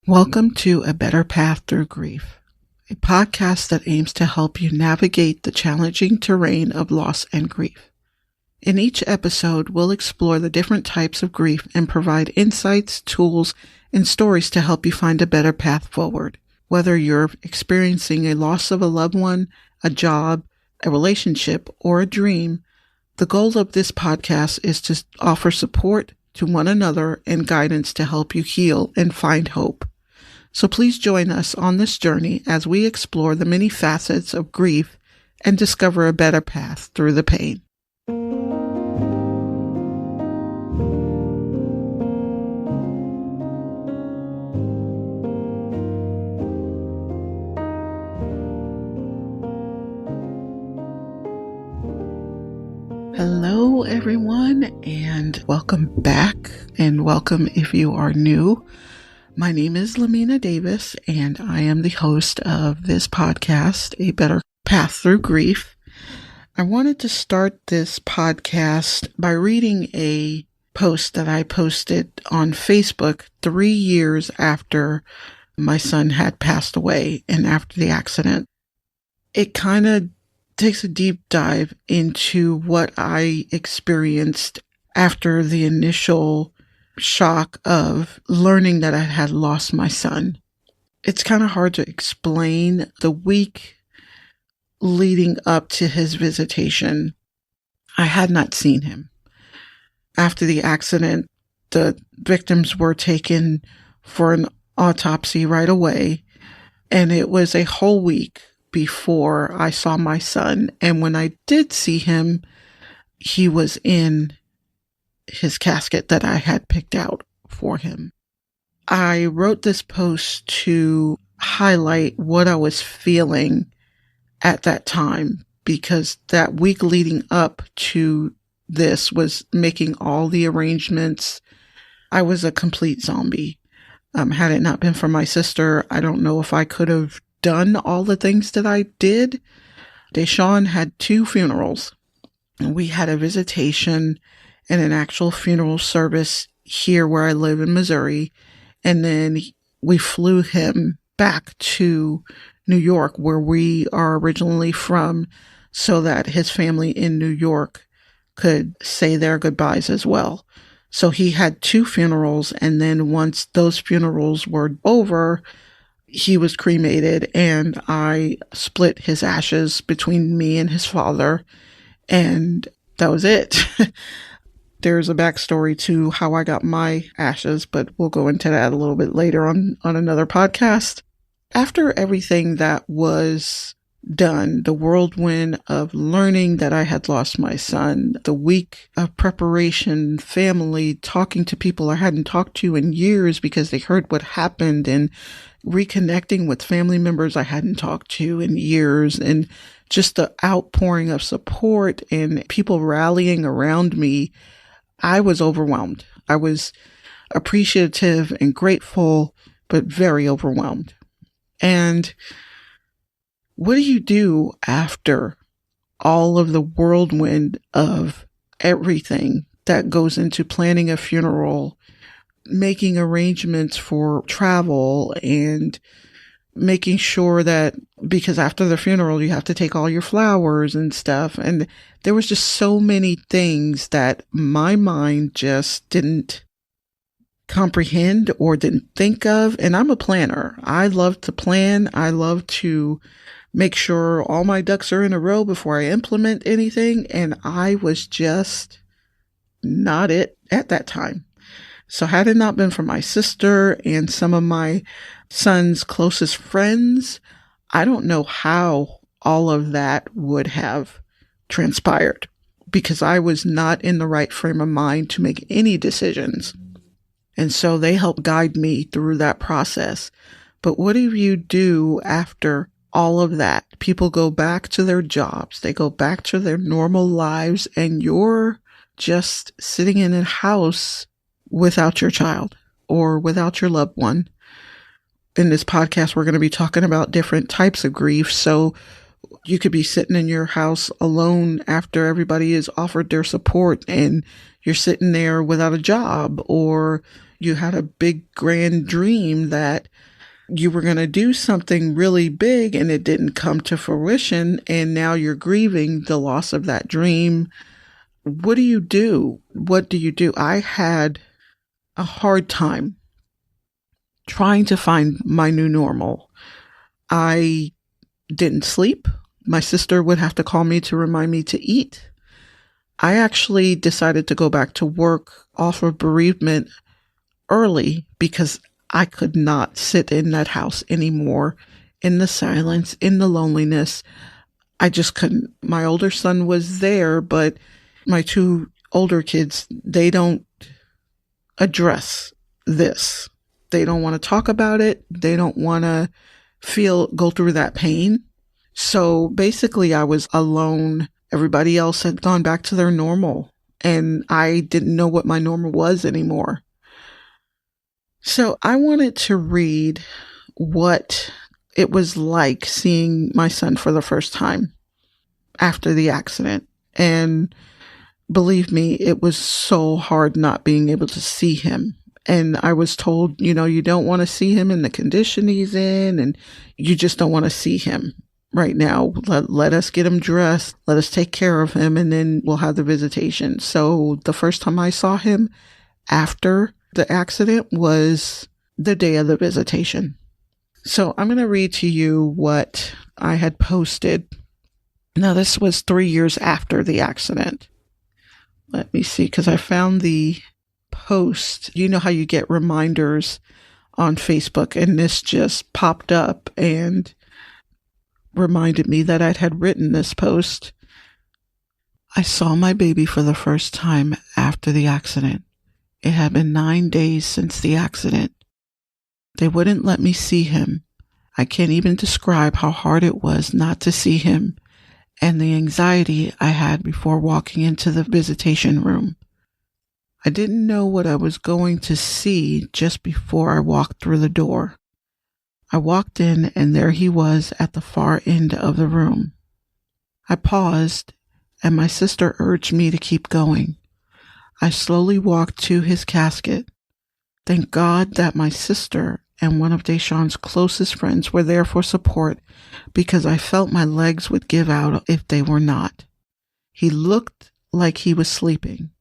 Welcome to A Better Path Through Grief, a podcast that aims to help you navigate the challenging terrain of loss and grief. In each episode, we'll explore the different types of grief and provide insights, tools, and stories to help you find a better path forward. Whether you're experiencing a loss of a loved one, a job, a relationship, or a dream, the goal of this podcast is to offer support to one another and guidance to help you heal and find hope. So please join us on this journey as we explore the many facets of grief and discover a better path through the pain. Hello, everyone, and welcome back, and welcome if you are new. My name is Lamina Davis, and I am the host of this podcast, A Better Path Through Grief. I wanted to start this podcast by reading a post that I posted on Facebook 3 years after my son had passed away and after the accident. It kind of takes a deep dive into what I experienced after the initial shock of learning that I had lost my son. It's kind of hard to explain. The week leading up to his visitation, I had not seen him. After the accident, the victims were taken for an autopsy right away, and it was a whole week before I saw my son. And when I did see him, he was in his casket that I had picked out for him. I wrote this post to highlight what I was feeling at that time, because that week leading up to this was making all the arrangements. I was a complete zombie. Had it not been for my sister, I don't know if I could have done all the things that I did. Deshawn had 2 funerals. We had a visitation and an actual funeral service here where I live in Missouri. And then we flew him back to New York, where we are originally from, so that his family in New York could say their goodbyes as well. So he had 2 funerals. And then once those funerals were over, he was cremated, and I split his ashes between me and his father. And that was it. There's a backstory to how I got my ashes, but we'll go into that a little bit later on another podcast. After everything that was done, the whirlwind of learning that I had lost my son, the week of preparation, family, talking to people I hadn't talked to in years because they heard what happened, and reconnecting with family members I hadn't talked to in years, and just the outpouring of support and people rallying around me. I was overwhelmed. I was appreciative and grateful, but very overwhelmed. And what do you do after all of the whirlwind of everything that goes into planning a funeral, making arrangements for travel, and making sure that, because after the funeral, you have to take all your flowers and stuff. And there was just so many things that my mind just didn't comprehend or didn't think of. And I'm a planner. I love to plan. I love to make sure all my ducks are in a row before I implement anything. And I was just not it at that time. So had it not been for my sister and some of my son's closest friends, I don't know how all of that would have transpired, because I was not in the right frame of mind to make any decisions. And so they helped guide me through that process. But what do you do after all of that? People go back to their jobs, they go back to their normal lives, and you're just sitting in a house without your child or without your loved one. In this podcast, we're going to be talking about different types of grief. So you could be sitting in your house alone after everybody has offered their support, and you're sitting there without a job, or You had a big grand dream that you were going to do something really big and it didn't come to fruition. And now you're grieving the loss of that dream. What do you do? What do you do? I had a hard time trying to find my new normal. I didn't sleep. My sister would have to call me to remind me to eat. I actually decided to go back to work off of bereavement early because I could not sit in that house anymore, in the silence, in the loneliness. I just couldn't. My older son was there, but my two older kids, they don't address this. They don't want to talk about it. They don't want to go through that pain. So basically I was alone. Everybody else had gone back to their normal and I didn't know what my normal was anymore. So I wanted to read what it was like seeing my son for the first time after the accident. And believe me, it was so hard not being able to see him. And I was told, you don't want to see him in the condition he's in, and you just don't want to see him right now. Let us get him dressed. Let us take care of him, and then we'll have the visitation. So the first time I saw him after the accident was the day of the visitation. So I'm going to read to you what I had posted. Now, this was 3 years after the accident. Let me see, because I found the post. You know how you get reminders on Facebook, and this just popped up and reminded me that I had written this post. I saw my baby for the first time after the accident. It had been 9 days since the accident. They wouldn't let me see him. I can't even describe how hard it was not to see him and the anxiety I had before walking into the visitation room. I didn't know what I was going to see just before I walked through the door. I walked in and there he was at the far end of the room. I paused and my sister urged me to keep going. I slowly walked to his casket. Thank God that my sister and one of Deshawn's closest friends were there for support because I felt my legs would give out if they were not. He looked like he was sleeping.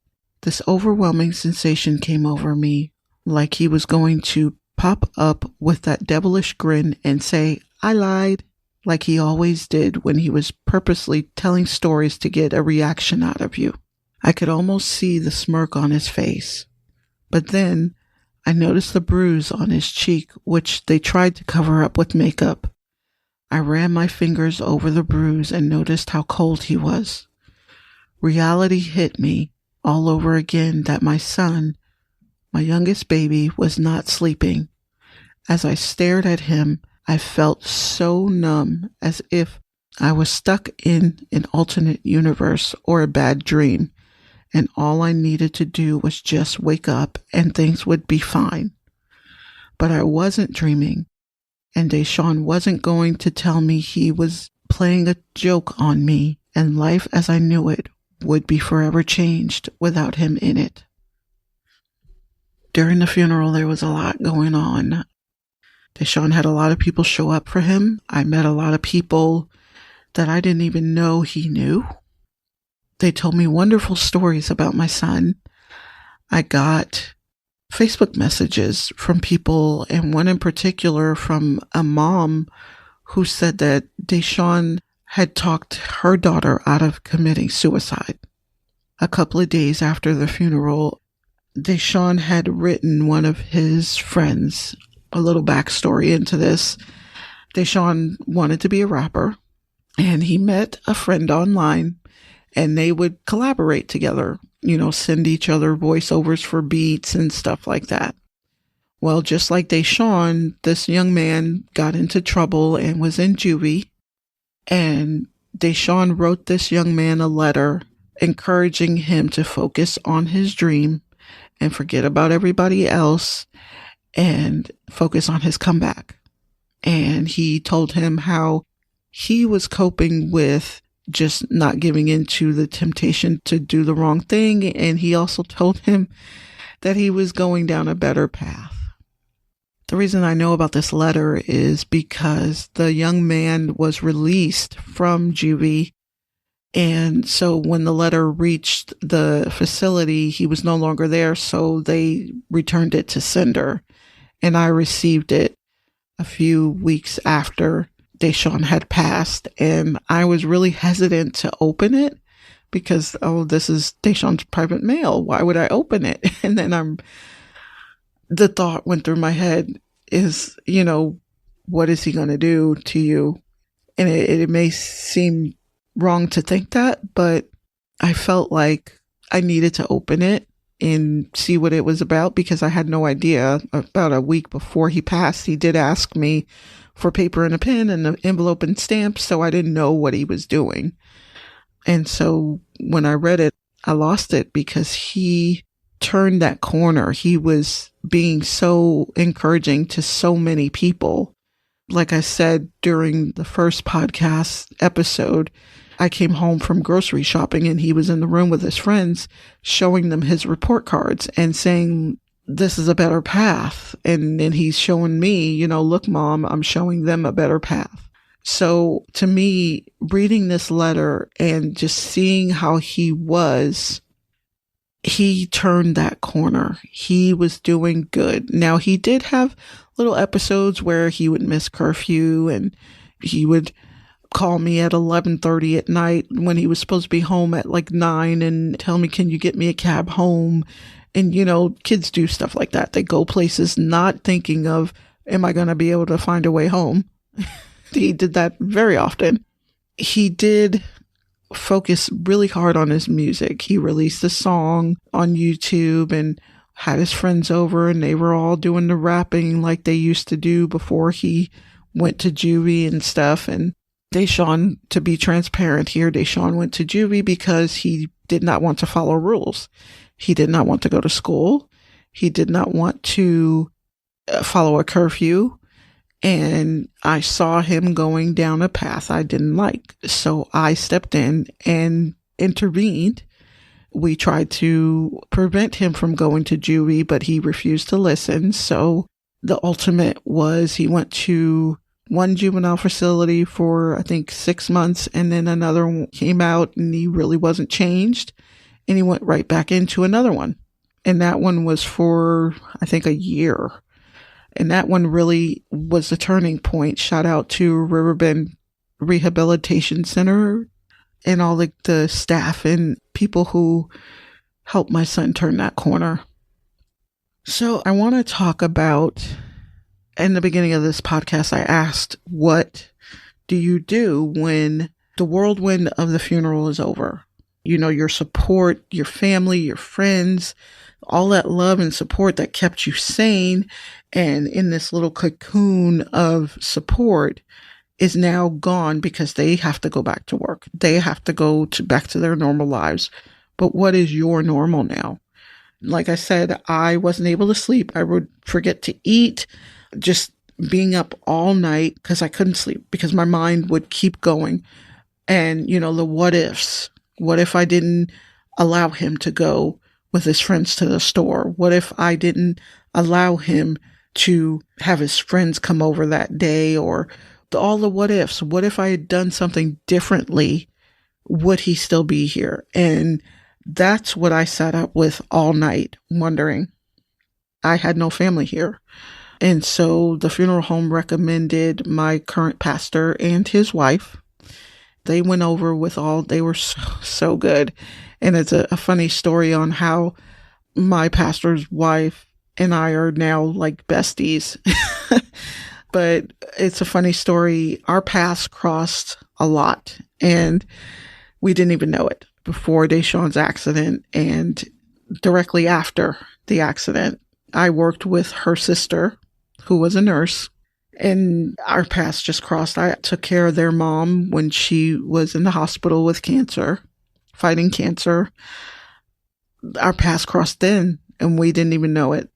This overwhelming sensation came over me, like he was going to pop up with that devilish grin and say, "I lied," like he always did when he was purposely telling stories to get a reaction out of you. I could almost see the smirk on his face. But then I noticed the bruise on his cheek, which they tried to cover up with makeup. I ran my fingers over the bruise and noticed how cold he was. Reality hit me all over again that my son, my youngest baby, was not sleeping. As I stared at him, I felt so numb, as if I was stuck in an alternate universe or a bad dream, and all I needed to do was just wake up and things would be fine. But I wasn't dreaming, and Deshawn wasn't going to tell me he was playing a joke on me, and life as I knew it would be forever changed without him in it. During the funeral, there was a lot going on. Deshawn had a lot of people show up for him. I met a lot of people that I didn't even know he knew. They told me wonderful stories about my son. I got Facebook messages from people, and one in particular from a mom who said that Deshawn had talked her daughter out of committing suicide. A couple of days after the funeral, Deshawn had written one of his friends a little backstory into this. Deshawn wanted to be a rapper, and he met a friend online, and they would collaborate together, send each other voiceovers for beats and stuff like that. Well, just like Deshawn, this young man got into trouble and was in juvie, and Deshawn wrote this young man a letter encouraging him to focus on his dream and forget about everybody else and focus on his comeback. And he told him how he was coping with just not giving into the temptation to do the wrong thing. And he also told him that he was going down a better path. The reason I know about this letter is because the young man was released from juvie. And so when the letter reached the facility, he was no longer there. So they returned it to sender. And I received it a few weeks after Deshaun had passed. And I was really hesitant to open it because, this is Deshaun's private mail. Why would I open it? And then the thought went through my head is, what is he going to do to you? And it may seem wrong to think that, but I felt like I needed to open it and see what it was about because I had no idea. About a week before he passed, he did ask me for paper and a pen and an envelope and stamps, so I didn't know what he was doing. And so when I read it, I lost it because he turned that corner. He was being so encouraging to so many people. Like I said during the first podcast episode, I came home from grocery shopping and he was in the room with his friends showing them his report cards and saying, this is a better path. And then he's showing me, look, Mom, I'm showing them a better path. So to me, reading this letter and just seeing how he turned that corner. He was doing good. Now, he did have little episodes where he would miss curfew and he would call me at 11:30 at night when he was supposed to be home at like 9 and tell me, can you get me a cab home? And, kids do stuff like that. They go places not thinking of, am I going to be able to find a way home? He did that very often. He did focus really hard on his music. He released a song on YouTube and had his friends over and they were all doing the rapping like they used to do before he went to juvie and stuff. And Deshaun, to be transparent here, Deshaun went to juvie because he did not want to follow rules. He did not want to go to school. He did not want to follow a curfew. And I saw him going down a path I didn't like. So I stepped in and intervened. We tried to prevent him from going to juvie, but he refused to listen. So the ultimate was he went to one juvenile facility for, I think, 6 months. And then another one came out and he really wasn't changed. And he went right back into another one. And that one was for, I think, a year. And that one really was the turning point. Shout out to Riverbend Rehabilitation Center and all the staff and people who helped my son turn that corner. So I want to talk about, in the beginning of this podcast, I asked, what do you do when the whirlwind of the funeral is over? Your support, your family, your friends, all that love and support that kept you sane and in this little cocoon of support is now gone because they have to go back to work. They have to go back to their normal lives. But what is your normal now? Like I said, I wasn't able to sleep. I would forget to eat, just being up all night because I couldn't sleep because my mind would keep going. And, the what ifs. What if I didn't allow him to go with his friends to the store? What if I didn't allow him to have his friends come over that day? Or all the what ifs. What if I had done something differently? Would he still be here? And that's what I sat up with all night, wondering. I had no family here. And so the funeral home recommended my current pastor and his wife. They went over with they were so good. And it's a funny story on how my pastor's wife and I are now like besties. But it's a funny story. Our paths crossed a lot and we didn't even know it before Deshaun's accident and directly after the accident. I worked with her sister, who was a nurse, and our paths just crossed. I took care of their mom when she was in the hospital with cancer, fighting cancer. Our paths crossed then, and we didn't even know it.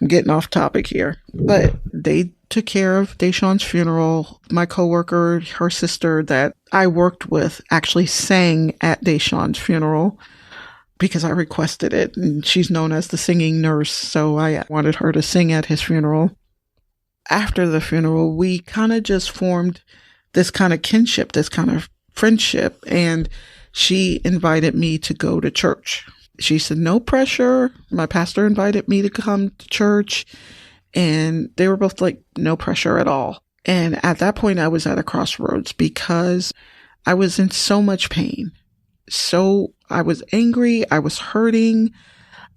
I'm getting off topic here, but they took care of Deshaun's funeral. My coworker, her sister that I worked with, actually sang at Deshaun's funeral. because I requested it, and she's known as the singing nurse, so I wanted her to sing at his funeral. After the funeral, we kind of just formed this kind of kinship, this kind of friendship, and she invited me to go to church. She said, no pressure. My pastor invited me to come to church, and they were both like, no pressure at all. And at that point, I was at a crossroads because I was in so much pain. So I was angry. I was hurting.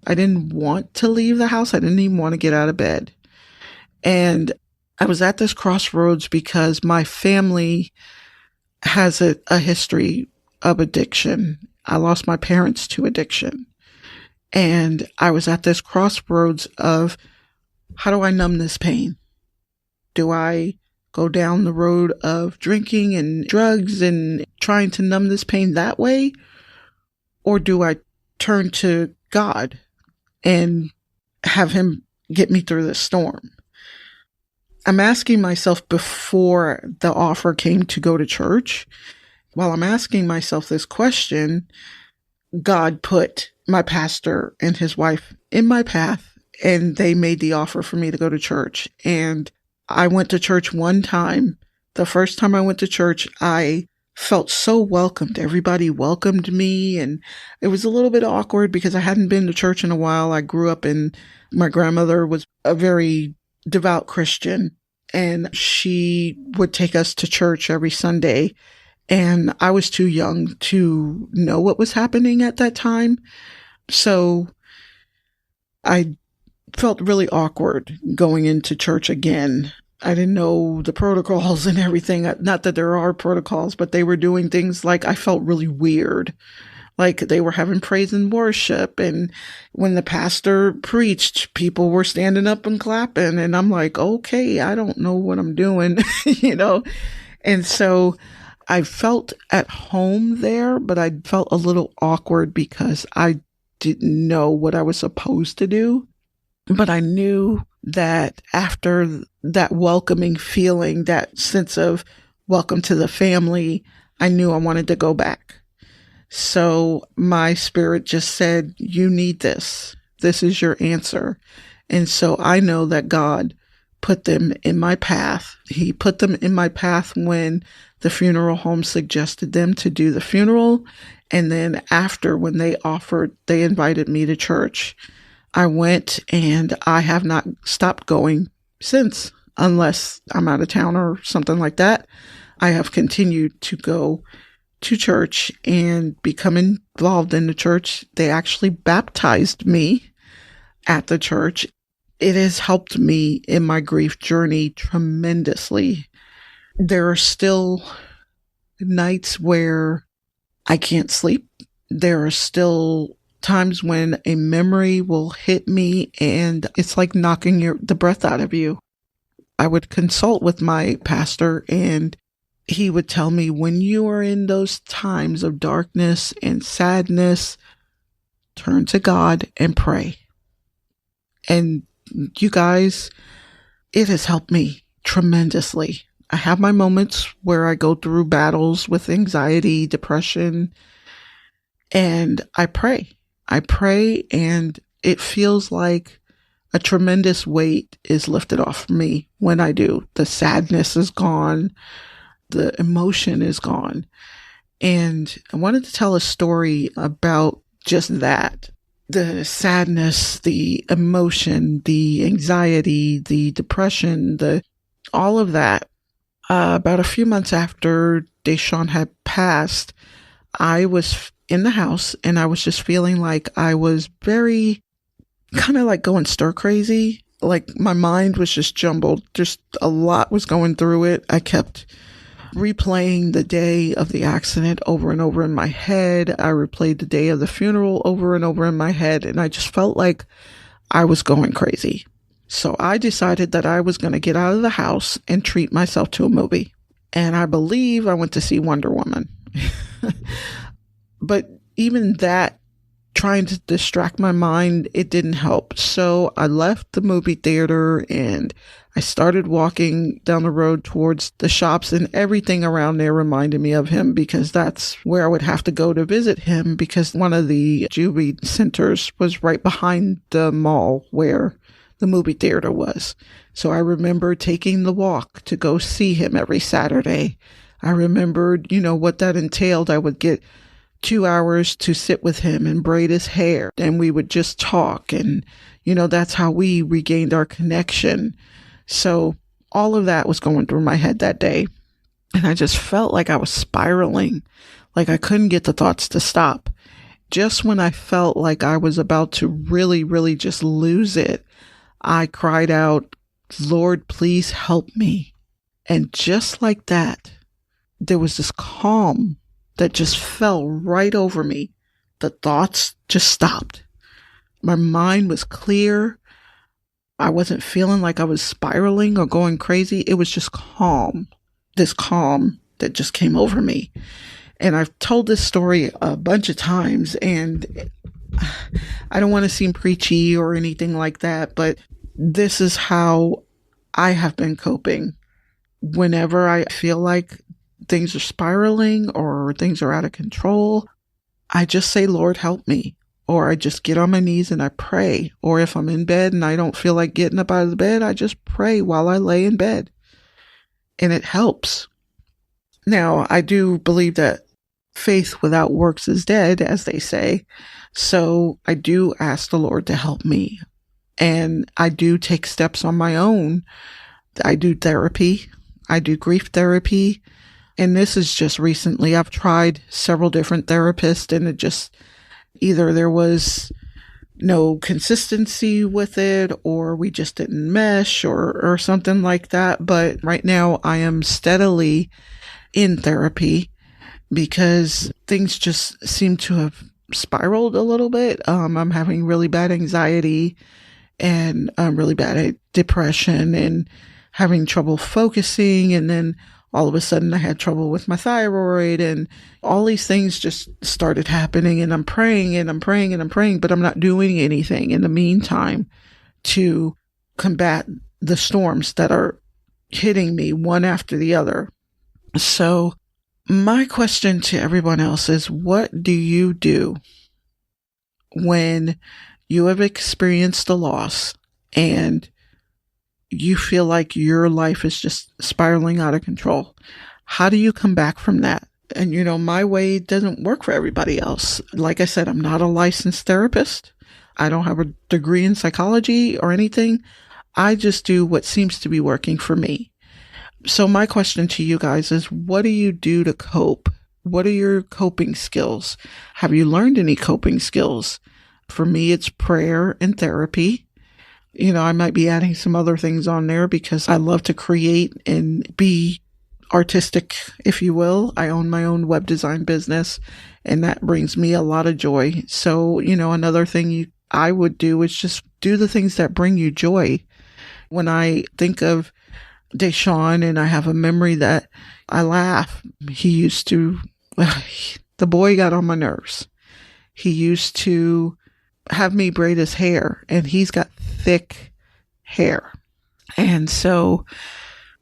I didn't want to leave the house. I didn't even want to get out of bed. And I was at this crossroads because my family has a history of addiction. I lost my parents to addiction. And I was at this crossroads of, how do I numb this pain? Do I go down the road of drinking and drugs and trying to numb this pain that way? Or do I turn to God and have him get me through this storm? I'm asking myself before the offer came to go to church. While I'm asking myself this question, God put my pastor and his wife in my path, and they made the offer for me to go to church. And I went to church one time. The first time I went to church, I felt so welcomed. Everybody welcomed me, and it was a little bit awkward because I hadn't been to church in a while. I grew up my grandmother was a very devout Christian, and she would take us to church every Sunday. And I was too young to know what was happening at that time. So I felt really awkward going into church again. I didn't know the protocols and everything. Not that there are protocols, but they were doing things like I felt really weird. Like they were having praise and worship. And when the pastor preached, people were standing up and clapping. And I'm like, okay, I don't know what I'm doing, you know? And so I felt at home there, but I felt a little awkward because I didn't know what I was supposed to do. But I knew that after that welcoming feeling, that sense of welcome to the family, I knew I wanted to go back. So my spirit just said, you need this. This is your answer. And so I know that God put them in my path. He put them in my path when the funeral home suggested them to do the funeral. And then after, when they invited me to church, I went, and I have not stopped going since, unless I'm out of town or something like that. I have continued to go to church and become involved in the church. They actually baptized me at the church. It has helped me in my grief journey tremendously. There are still nights where I can't sleep. There are still times when a memory will hit me and it's like knocking the breath out of you. I would consult with my pastor, and he would tell me, when you are in those times of darkness and sadness, turn to God and pray. And you guys, it has helped me tremendously. I have my moments where I go through battles with anxiety, depression, and I pray. And it feels like a tremendous weight is lifted off me when I do. The sadness is gone. The emotion is gone. And I wanted to tell a story about just that. The sadness, the emotion, the anxiety, the depression, all of that. About a few months after Deshawn had passed, I was in the house and I was just feeling like I was very kind of like going stir crazy. Like my mind was just jumbled. Just a lot was going through it. I kept replaying the day of the accident over and over in my head. I replayed the day of the funeral over and over in my head. And I just felt like I was going crazy. So I decided that I was going to get out of the house and treat myself to a movie. And I believe I went to see Wonder Woman. But even that, trying to distract my mind, it didn't help. So I left the movie theater and I started walking down the road towards the shops, and everything around there reminded me of him because that's where I would have to go to visit him, because one of the juvie centers was right behind the mall where the movie theater was. So I remember taking the walk to go see him every Saturday. I remembered, what that entailed. I would get 2 hours to sit with him and braid his hair, and we would just talk. And, that's how we regained our connection. So all of that was going through my head that day. And I just felt like I was spiraling, like I couldn't get the thoughts to stop. Just when I felt like I was about to really, really just lose it, I cried out, "Lord, please help me." And just like that, there was this calm that just fell right over me. The thoughts just stopped. My mind was clear. I wasn't feeling like I was spiraling or going crazy. It was just calm. This calm that just came over me. And I've told this story a bunch of times, and I don't want to seem preachy or anything like that, but this is how I have been coping. Whenever I feel like things are spiraling or things are out of control, I just say, "Lord, help me." Or I just get on my knees and I pray. Or if I'm in bed and I don't feel like getting up out of the bed, I just pray while I lay in bed. And it helps. Now, I do believe that faith without works is dead, as they say. So I do ask the Lord to help me. And I do take steps on my own. I do therapy. I do grief therapy. And this is just recently. I've tried several different therapists, and it just, either there was no consistency with it, or we just didn't mesh, or something like that. But right now I am steadily in therapy because things just seem to have spiraled a little bit. I'm having really bad anxiety and really bad depression and having trouble focusing. And then all of a sudden I had trouble with my thyroid, and all these things just started happening. And I'm praying and I'm praying and I'm praying, but I'm not doing anything in the meantime to combat the storms that are hitting me one after the other. So my question to everyone else is, what do you do when you have experienced a loss and you feel like your life is just spiraling out of control? How do you come back from that? And, my way doesn't work for everybody else. Like I said, I'm not a licensed therapist. I don't have a degree in psychology or anything. I just do what seems to be working for me. So my question to you guys is, what do you do to cope? What are your coping skills? Have you learned any coping skills? For me, it's prayer and therapy. I might be adding some other things on there because I love to create and be artistic, if you will. I own my own web design business, and that brings me a lot of joy. So, another thing I would do is just do the things that bring you joy. When I think of Deshaun and I have a memory that I laugh, the boy got on my nerves. He used to have me braid his hair, and he's got thick hair. And so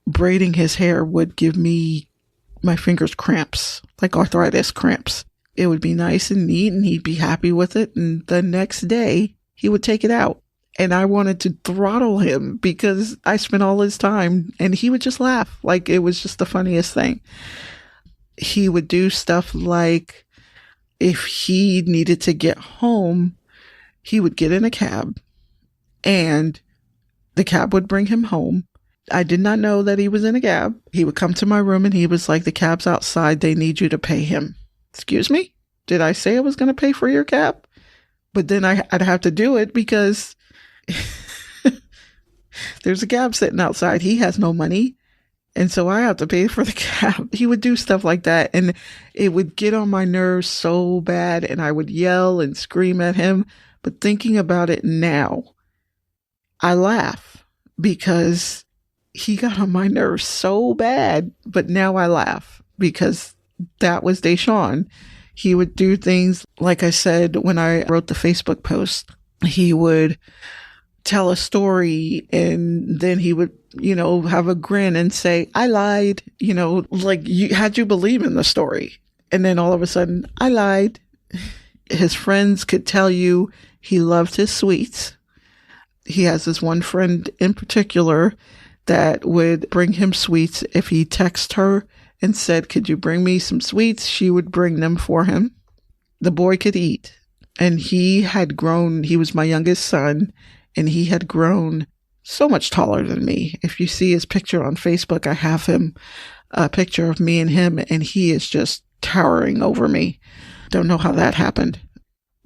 braiding his hair would give me my fingers cramps, like arthritis cramps. It would be nice and neat, and he'd be happy with it. And the next day he would take it out, and I wanted to throttle him because I spent all his time, and he would just laugh like it was just the funniest thing. He would do stuff like, if he needed to get home, he would get in a cab and the cab would bring him home. I did not know that he was in a cab. He would come to my room and he was like, "The cab's outside. They need you to pay him." Excuse me? Did I say I was going to pay for your cab? But then I'd have to do it because there's a cab sitting outside. He has no money. And so I have to pay for the cab. He would do stuff like that, and it would get on my nerves so bad, and I would yell and scream at him. But thinking about it now, I laugh because he got on my nerves so bad. But now I laugh because that was Deshaun. He would do things, like I said, when I wrote the Facebook post, he would tell a story and then he would have a grin and say, I lied, like had you believe in the story. And then all of a sudden, I lied. His friends could tell you he loved his sweets. He has this one friend in particular that would bring him sweets. If he texted her and said, could you bring me some sweets? She would bring them for him. The boy could eat. And he had grown, he was my youngest son, and he had grown so much taller than me. If you see his picture on Facebook, I have a picture of me and him, and he is just towering over me. Don't know how that happened.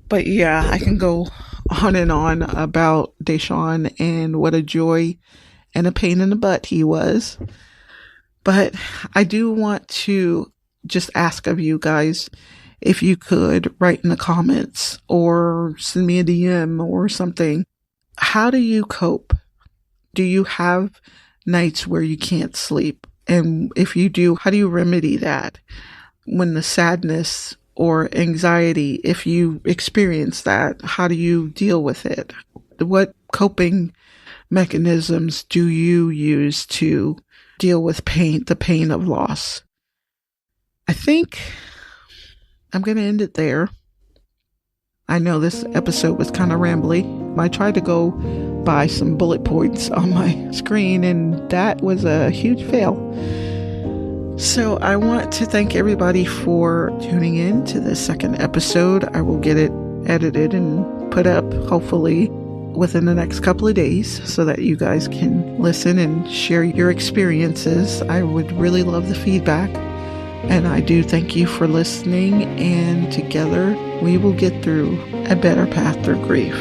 But yeah, I can go on and on about Deshaun and what a joy and a pain in the butt he was. But I do want to just ask of you guys, if you could write in the comments or send me a DM or something. How do you cope? Do you have nights where you can't sleep? And if you do, how do you remedy that? When the sadness or anxiety, if you experience that, how do you deal with it? What coping mechanisms do you use to deal with pain, the pain of loss? I think I'm going to end it there. I know this episode was kind of rambly. I tried to go by some bullet points on my screen, and that was a huge fail. So I want to thank everybody for tuning in to the second episode. I will get it edited and put up, hopefully, within the next couple of days so that you guys can listen and share your experiences. I would really love the feedback. And I do thank you for listening, and together we will get through a better path through grief.